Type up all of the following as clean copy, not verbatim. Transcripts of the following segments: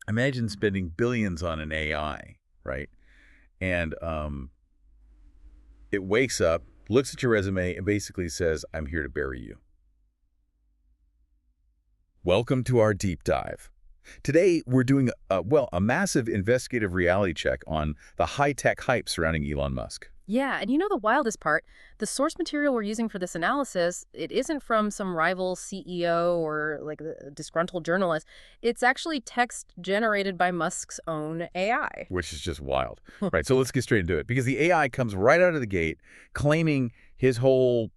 Imagine spending billions on an AI, right? And it wakes up, looks at your resume, and basically says, I'm here to bury you. Welcome to our deep dive. Today, we're doing, a massive investigative reality check on the high-tech hype surrounding Elon Musk. Yeah, and you know the wildest part? The source material we're using for this analysis, it isn't from some rival CEO or like a disgruntled journalist. It's actually text generated by Musk's own AI. Which is just wild. Right, so let's get straight into it. Because the AI comes right out of the gate claiming his whole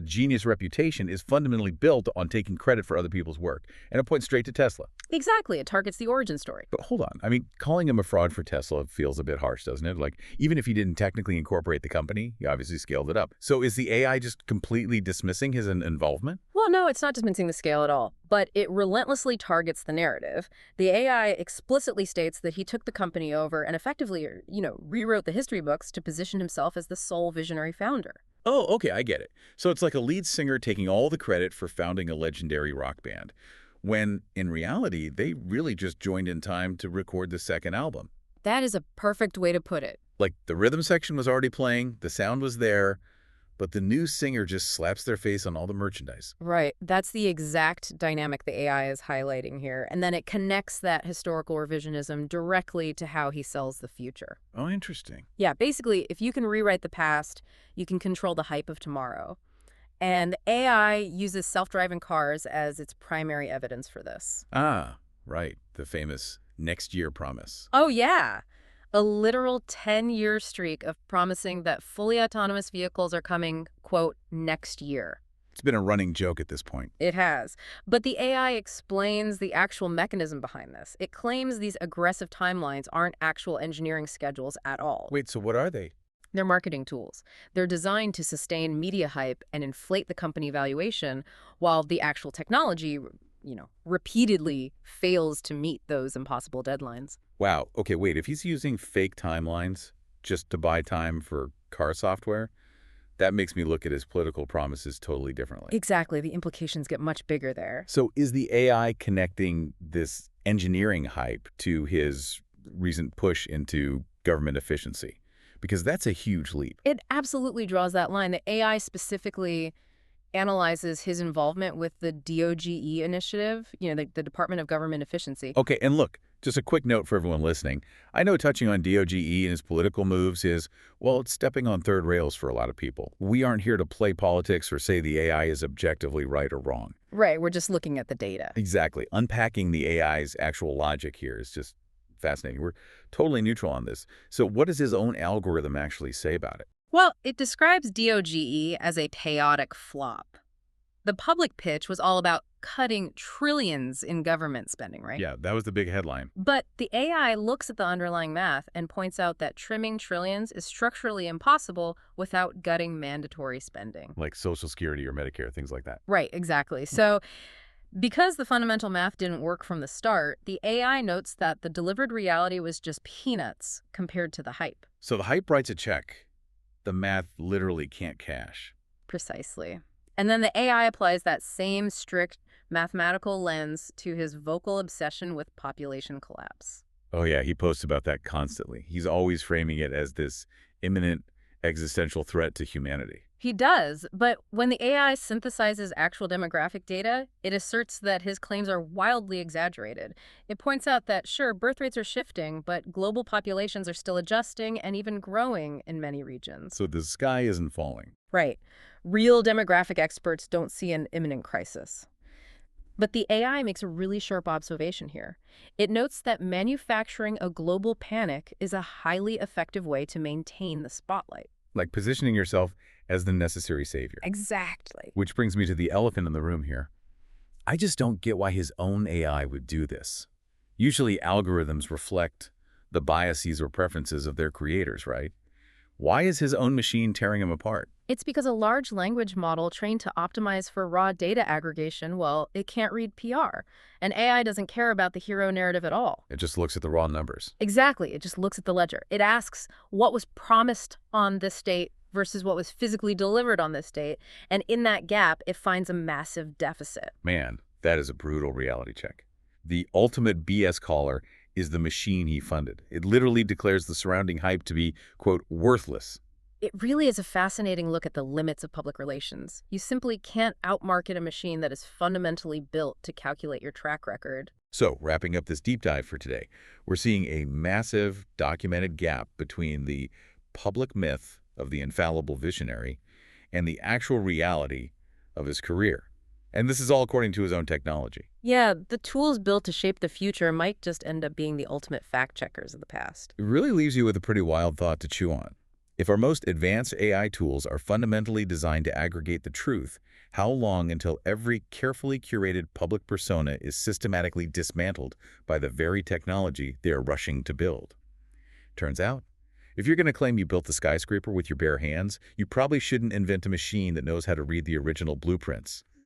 genius reputation is fundamentally built on taking credit for other people's work. And it points straight to Tesla. Exactly, it targets the origin story. But hold on. I mean, calling him a fraud for Tesla feels a bit harsh, doesn't it? Like, even if he didn't technically incorporate the company, he obviously scaled it up. So is the AI just completely dismissing his involvement? Well, no, it's not dismissing the scale at all, but it relentlessly targets the narrative. The AI explicitly states that he took the company over and effectively, rewrote the history books to position himself as the sole visionary founder. Oh, okay, I get it. So it's like a lead singer taking all the credit for founding a legendary rock band, when in reality, they really just joined in time to record the second album. That is a perfect way to put it. Like, the rhythm section was already playing, the sound was there, but the new singer just slaps their face on all the merchandise. Right. That's the exact dynamic the AI is highlighting here. And then it connects that historical revisionism directly to how he sells the future. Oh, interesting. Yeah, basically, if you can rewrite the past, you can control the hype of tomorrow. And AI uses self-driving cars as its primary evidence for this. Ah, right. The famous next year promise. Oh, yeah. A literal 10-year streak of promising that fully autonomous vehicles are coming, quote, next year. It's been a running joke at this point. It has. But the AI explains the actual mechanism behind this. It claims these aggressive timelines aren't actual engineering schedules at all. Wait, so what are they? They're marketing tools. They're designed to sustain media hype and inflate the company valuation, while the actual technology, repeatedly fails to meet those impossible deadlines. Wow. Okay, wait. If he's using fake timelines just to buy time for car software, that makes me look at his political promises totally differently. Exactly. The implications get much bigger there. So is the AI connecting this engineering hype to his recent push into government efficiency? Because that's a huge leap. It absolutely draws that line. The AI specifically analyzes his involvement with the DOGE initiative, the Department of Government Efficiency. Okay, and look, just a quick note for everyone listening. I know touching on DOGE and his political moves is, well, it's stepping on third rails for a lot of people. We aren't here to play politics or say the AI is objectively right or wrong. Right, we're just looking at the data. Exactly. Unpacking the AI's actual logic here is just fascinating. We're totally neutral on this. So what does his own algorithm actually say about it? Well, it describes DOGE as a chaotic flop. The public pitch was all about cutting trillions in government spending, right? Yeah, that was the big headline. But the AI looks at the underlying math and points out that trimming trillions is structurally impossible without gutting mandatory spending. Like Social Security or Medicare, things like that. Right, exactly. So because the fundamental math didn't work from the start, the AI notes that the delivered reality was just peanuts compared to the hype. So the hype writes a check. The math literally can't cash. Precisely. And then the AI applies that same strict mathematical lens to his vocal obsession with population collapse. Oh yeah, he posts about that constantly. He's always framing it as this imminent existential threat to humanity. He does, but when the AI synthesizes actual demographic data, it asserts that his claims are wildly exaggerated. It points out that, sure, birth rates are shifting, but global populations are still adjusting and even growing in many regions. So the sky isn't falling. Right. Real demographic experts don't see an imminent crisis. But the AI makes a really sharp observation here. It notes that manufacturing a global panic is a highly effective way to maintain the spotlight. Like positioning yourself as the necessary savior. Exactly. Which brings me to the elephant in the room here. I just don't get why his own AI would do this. Usually algorithms reflect the biases or preferences of their creators, right? Why is his own machine tearing him apart? It's because a large language model trained to optimize for raw data aggregation, well, it can't read PR. And AI doesn't care about the hero narrative at all. It just looks at the raw numbers. Exactly. It just looks at the ledger. It asks what was promised on this date versus what was physically delivered on this date. And in that gap, it finds a massive deficit. Man, that is a brutal reality check. The ultimate BS caller is the machine he funded. It literally declares the surrounding hype to be, quote, worthless. It really is a fascinating look at the limits of public relations. You simply can't outmarket a machine that is fundamentally built to calculate your track record. So, wrapping up this deep dive for today, we're seeing a massive documented gap between the public myth of the infallible visionary and the actual reality of his career. And this is all according to his own technology. Yeah, the tools built to shape the future might just end up being the ultimate fact checkers of the past. It really leaves you with a pretty wild thought to chew on. If our most advanced AI tools are fundamentally designed to aggregate the truth, how long until every carefully curated public persona is systematically dismantled by the very technology they are rushing to build? Turns out, if you're going to claim you built the skyscraper with your bare hands, you probably shouldn't invent a machine that knows how to read the original blueprints.